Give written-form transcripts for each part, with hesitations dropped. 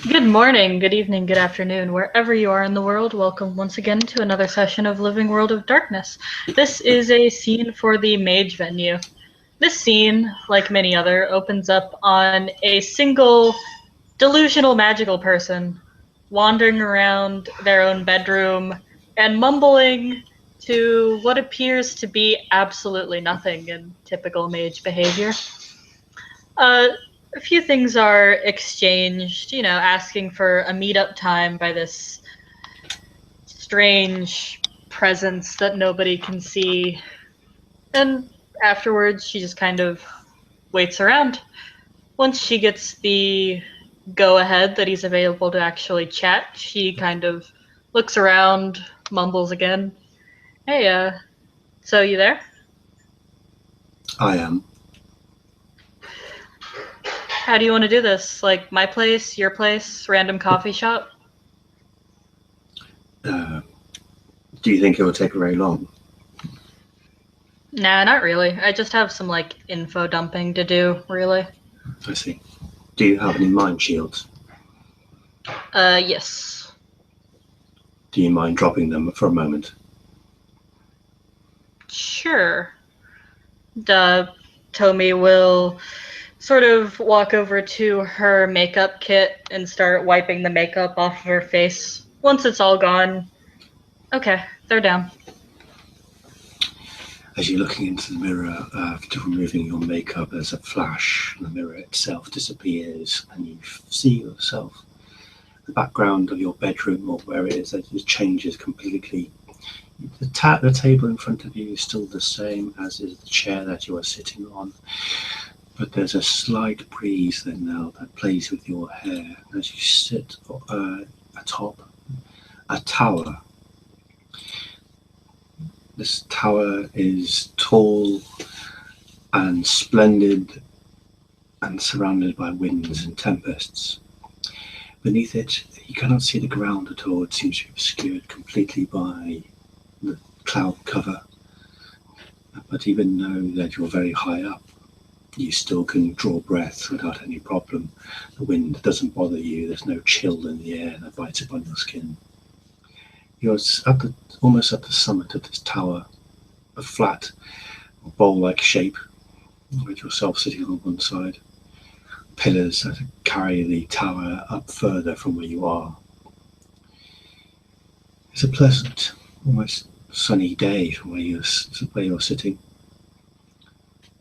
Good morning, good evening, good afternoon, wherever you are in the world. Welcome once again to another session of Living World of Darkness. This is a scene for the mage venue. This scene, like many other, opens up on a single delusional magical person wandering around their own bedroom and mumbling to what appears to be absolutely nothing in typical mage behavior. Uh, a few things are exchanged, asking for a meetup time by this strange presence that nobody can see. And afterwards, she just kind of waits around. Once she gets the go ahead that he's available to actually chat, she kind of looks around, mumbles again. Hey, so you there? I am. How do you want to do this? Like my place, your place, random coffee shop? Uh, do you think it will take very long? Nah, not really. I just have some like info dumping to do, really. I see. Do you have any mind shields? Yes. Do you mind dropping them for a moment? Sure. Tomi will sort of walk over to her makeup kit and start wiping the makeup off of her face. Once it's all gone, okay, they're down. As you're looking into the mirror after removing your makeup, there's a flash, and the mirror itself disappears, and you see yourself. The background of your bedroom, or where it is, it changes completely. The table in front of you is still the same as is the chair that you are sitting on, but there's a slight breeze then now that plays with your hair as you sit atop a tower. This tower is tall and splendid and surrounded by winds and tempests. Beneath it, you cannot see the ground at all. It seems to be obscured completely by the cloud cover. But even though that you're very high up, you still can draw breath without any problem. The wind doesn't bother you. There's no chill in the air that bites upon your skin. You're almost at the summit of this tower, a flat bowl-like shape, with yourself sitting on one side. Pillars that carry the tower up further from where you are. It's a pleasant, almost sunny day from where you're sitting,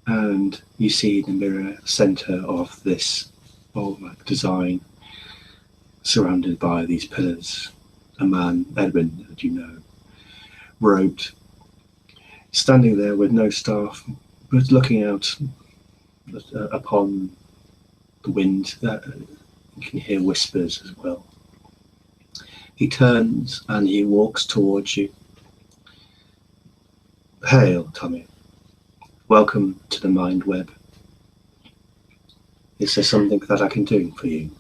and you see the mirror center of this bowl-like design, surrounded by these pillars. A man, Edwin, that you know, robed, standing there with no staff, but looking out upon the wind. You can hear whispers as well. He turns and he walks towards you. Hail, Tommy. Welcome to the Mind Web. Is there something that I can do for you?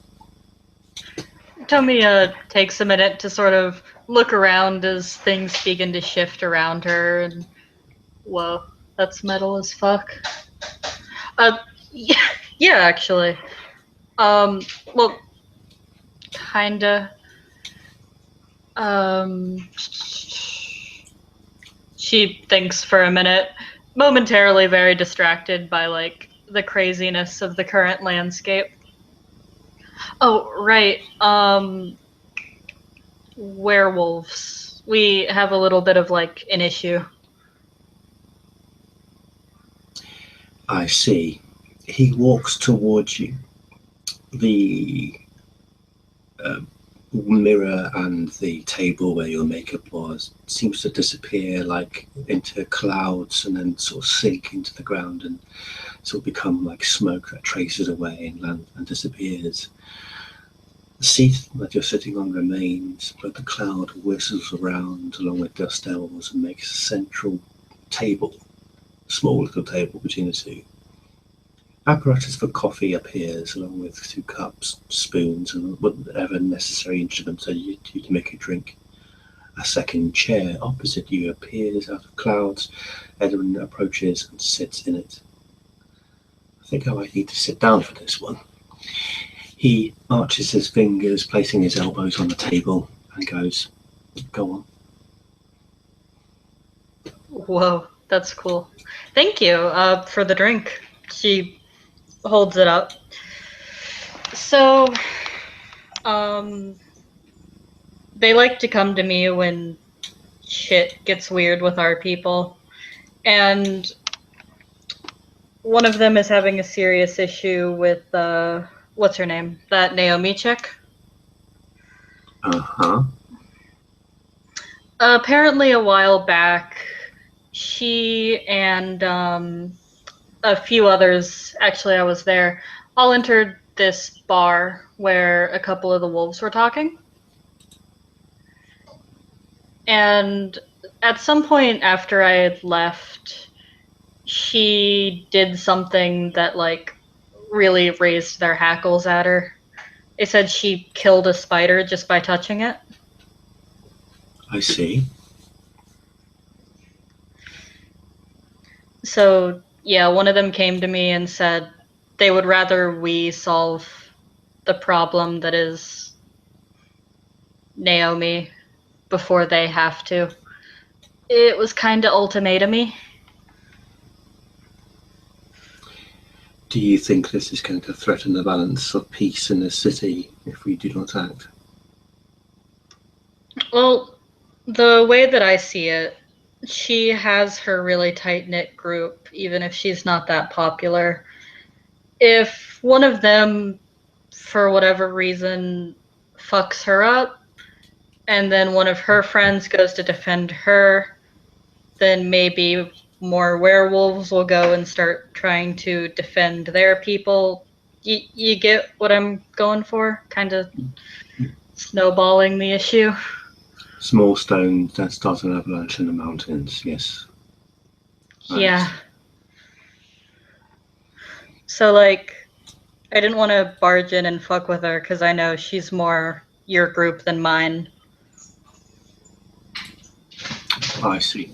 Tomi takes a minute to sort of look around as things begin to shift around her, and whoa, that's metal as fuck. Uh, yeah, yeah, actually. Well, kinda. She thinks for a minute, momentarily very distracted by like the craziness of the current landscape. Oh, right. Werewolves. We have a little bit of like an issue. I see. He walks towards you. The uh, mirror and the table where your makeup was seems to disappear like into clouds and then sort of sink into the ground and sort of become like smoke that traces away and disappears. The seat that you're sitting on remains, but the cloud whistles around along with dust devils and makes a central table, small little table between the two. Apparatus for coffee appears along with two cups, spoons, and whatever necessary instruments are used to make a drink. A second chair opposite you appears out of clouds. Edwin approaches and sits in it. I think I might need to sit down for this one. He arches his fingers, placing his elbows on the table, and goes, "Go on." Whoa, that's cool. Thank you for the drink. She holds it up. So, um, they like to come to me when shit gets weird with our people. And one of them is having a serious issue with, what's her name? That Naomi chick? Uh-huh. Apparently, a while back, she and a few others, actually, I was there, all entered this bar where a couple of the wolves were talking. And at some point after I had left, she did something that, like, really raised their hackles at her. They said she killed a spider just by touching it. I see. So, yeah, one of them came to me and said they would rather we solve the problem that is Naomi before they have to. It was kind of ultimatumy. Do you think this is going to threaten the balance of peace in the city if we do not act? Well, the way that I see it, she has her really tight-knit group, even if she's not that popular. If one of them, for whatever reason, fucks her up, and then one of her friends goes to defend her, then maybe more werewolves will go and start trying to defend their people. You get what I'm going for? Kind of snowballing the issue. Small stones that start an avalanche in the mountains, yes. Yeah. Right. So, like, I didn't want to barge in and fuck with her because I know she's more your group than mine. I see.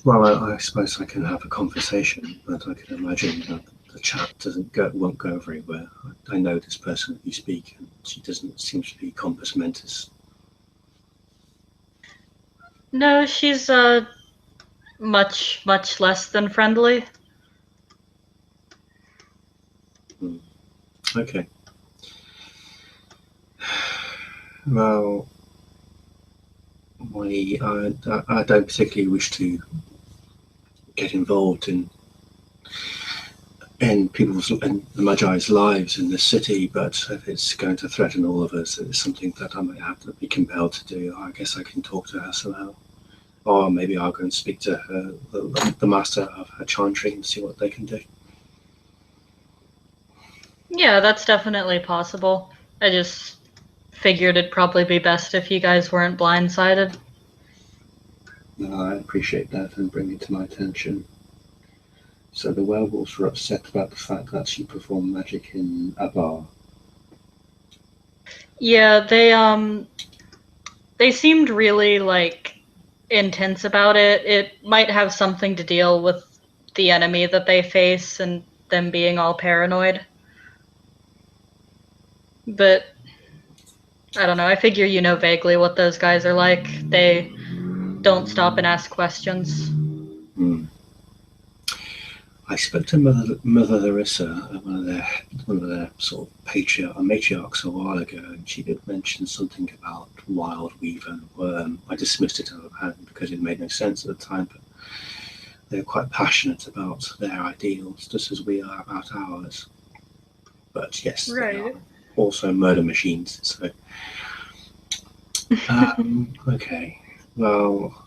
Well, I suppose I can have a conversation, but I can imagine that the chat won't go very well. I know this person that you speak, and she doesn't seem to be compos mentis. No, she's much less than friendly. Okay. Well, I don't particularly wish to get involved in people's and the Magi's lives in this city, but if it's going to threaten all of us, it's something that I might have to be compelled to do. I guess I can talk to her somehow, or maybe I'll go and speak to her, the master of her chantry, and see what they can do. Yeah, that's definitely possible. I just figured it'd probably be best if you guys weren't blindsided. No, I appreciate that and bring it to my attention. So the werewolves were upset about the fact that she performed magic in a bar. Yeah, they seemed really, like, intense about it. It might have something to deal with the enemy that they face and them being all paranoid. But I don't know, I figure you know vaguely what those guys are like. They don't stop and ask questions. Hmm. I spoke to Mother Larissa, one of their sort of matriarchs a while ago, and she did mention something about wild weaver and worm. I dismissed it because it made no sense at the time, but they're quite passionate about their ideals, just as we are about ours. But yes, Right. they are also murder machines. So, okay, well.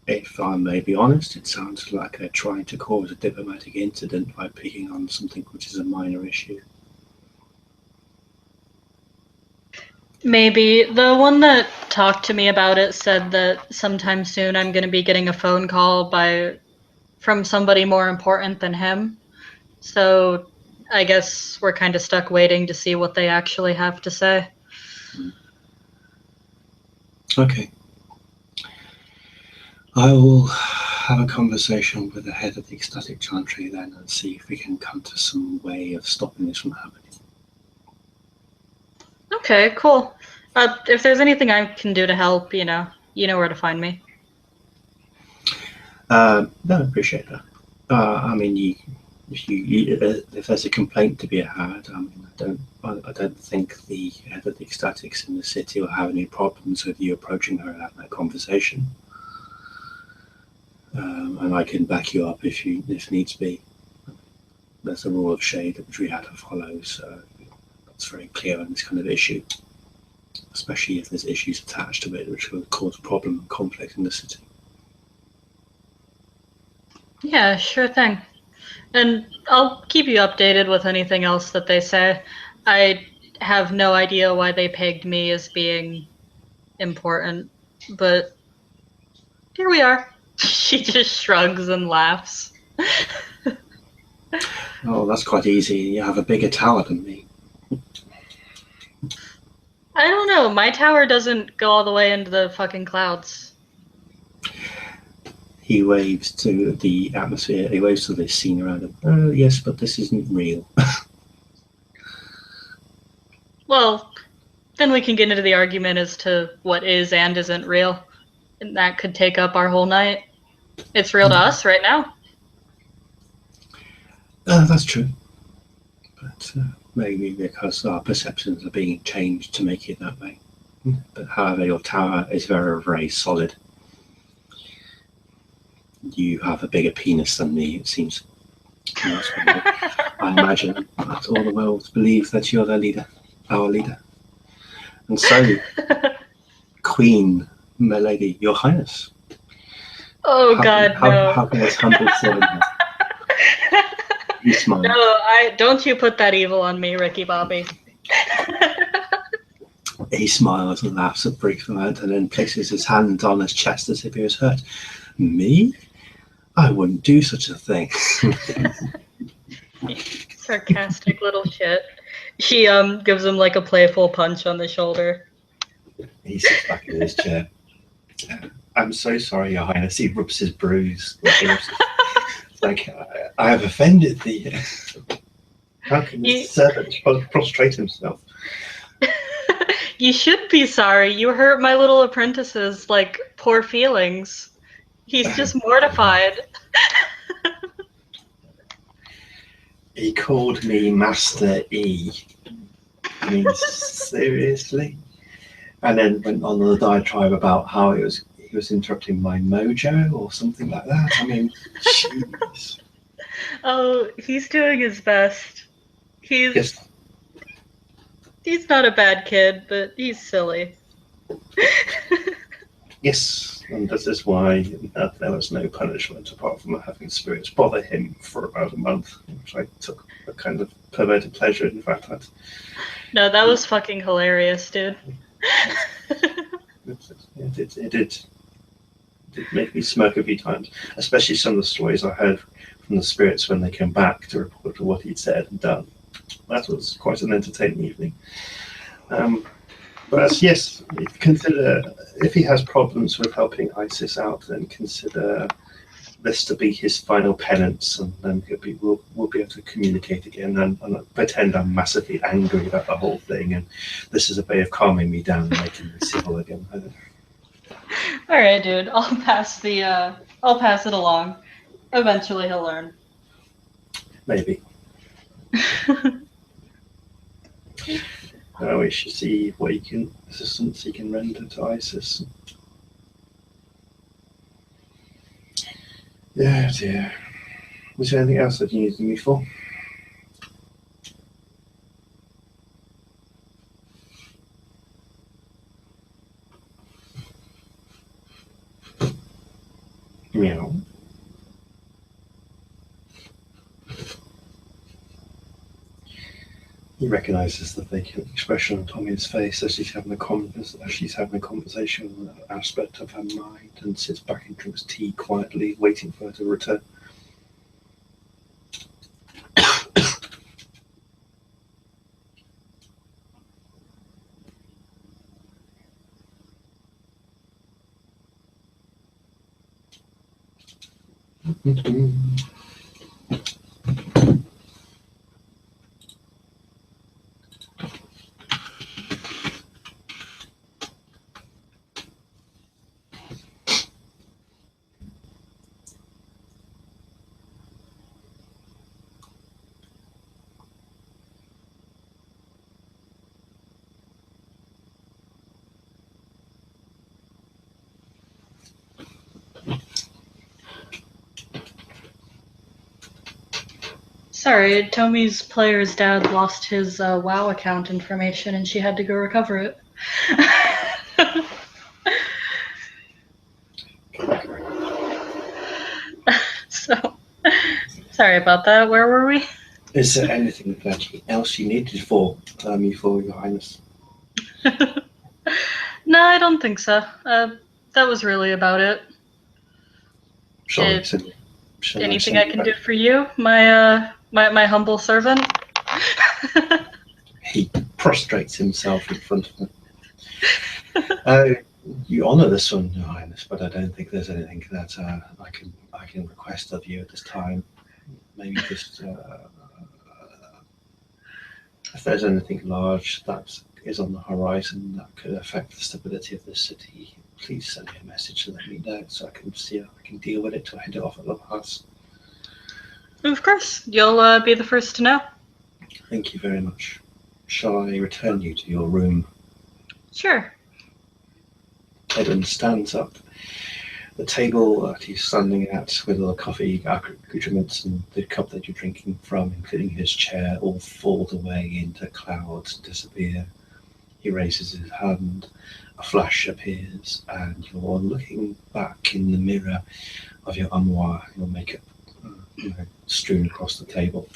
If I may be honest, it sounds like they're trying to cause a diplomatic incident by picking on something which is a minor issue. Maybe. The one that talked to me about it said that sometime soon I'm going to be getting a phone call from somebody more important than him. So I guess we're kind of stuck waiting to see what they actually have to say. Okay. I will have a conversation with the head of the ecstatic chantry then and see if we can come to some way of stopping this from happening. Okay, cool. If there's anything I can do to help, you know where to find me. No, I appreciate that. I mean, if there's a complaint to be had, I mean, I don't think the head of the ecstatics in the city will have any problems with you approaching her and having that conversation. And I can back you up if needs be. There's a rule of shade which we have to follow, so that's very clear on this kind of issue, especially if there's issues attached to it which will cause problem and conflict in the city. Yeah, sure thing. And I'll keep you updated with anything else that they say. I have no idea why they pegged me as being important, but here we are. She just shrugs and laughs. Oh, that's quite easy. You have a bigger tower than me. I don't know. My tower doesn't go all the way into the fucking clouds. He waves to the atmosphere. He waves to the scene around him. Oh, yes, but this isn't real. Well, then we can get into the argument as to what is and isn't real. And that could take up our whole night. It's real to us right now. That's true. But maybe because our perceptions are being changed to make it that way. But however, your tower is very, very solid. You have a bigger penis than me, it seems. I imagine that all the world believe that you're their leader, our leader. And so, Queen, my lady, your highness. Oh, God, no. How can this humble servant? He smiles. No, don't you put that evil on me, Ricky Bobby. He smiles and laughs a brief moment and then places his hand on his chest as if he was hurt. Me? I wouldn't do such a thing. Sarcastic little shit. She gives him like a playful punch on the shoulder. He sits back in his chair. I'm so sorry, Your Highness. He rubs his bruise. Like, I have offended thee. How can this servant prostrate himself? You should be sorry. You hurt my little apprentice's, like, poor feelings. He's just mortified. He called me Master E. I mean, seriously? And then went on the diatribe about how he was interrupting my mojo or something like that. I mean, jeez. Oh, he's doing his best. He's not a bad kid, but he's silly. Yes, and this is why there was no punishment apart from having spirits bother him for about a month, which I took a kind of perverted pleasure in. In fact, no, that was fucking hilarious, dude. It did make me smirk a few times, especially some of the stories I heard from the spirits when they came back to report what he'd said and done. That was quite an entertaining evening. But yes, consider if he has problems with helping Isis out, then consider this to be his final penance, and then we'll be able to communicate again and pretend I'm massively angry about the whole thing, and this is a way of calming me down and making me civil again. All right, dude. I'll pass it along. Eventually, he'll learn. Maybe. We should see what assistance he can render to Isis. Yeah, dear. Was there anything else that you needed me for? Meow. He recognises the vacant expression on Tommy's face as she's having a conversation with an aspect of her mind, and sits back and drinks tea quietly, waiting for her to return. Sorry, Tomi's player's dad lost his WoW account information and she had to go recover it. So, sorry about that. Where were we? Is there anything else you needed for me, for Your Highness? No, I don't think so. That was really about it. Sorry, Anything I can do for you, my humble servant? He prostrates himself in front of them. You honour this one, Your Highness, but I don't think there's anything that I can request of you at this time. Maybe just if there's anything large that is on the horizon that could affect the stability of the city, please send me a message and let me know so I can see how I can deal with it to head it off at the pass. Of course, you'll be the first to know. Thank you very much. Shall I return you to your room? Sure. Edwin stands up. The table that he's standing at with all the coffee accoutrements and the cup that you're drinking from, including his chair, all fold away into clouds and disappear. He raises his hand, a flash appears, and you're looking back in the mirror of your armoire, your makeup strewn across the table.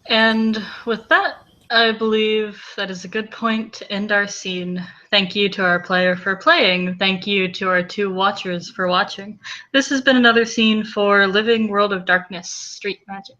And with that, I believe that is a good point to end our scene. Thank you to our player for playing. Thank you to our 2 watchers for watching. This has been another scene for Living World of Darkness Street Magic.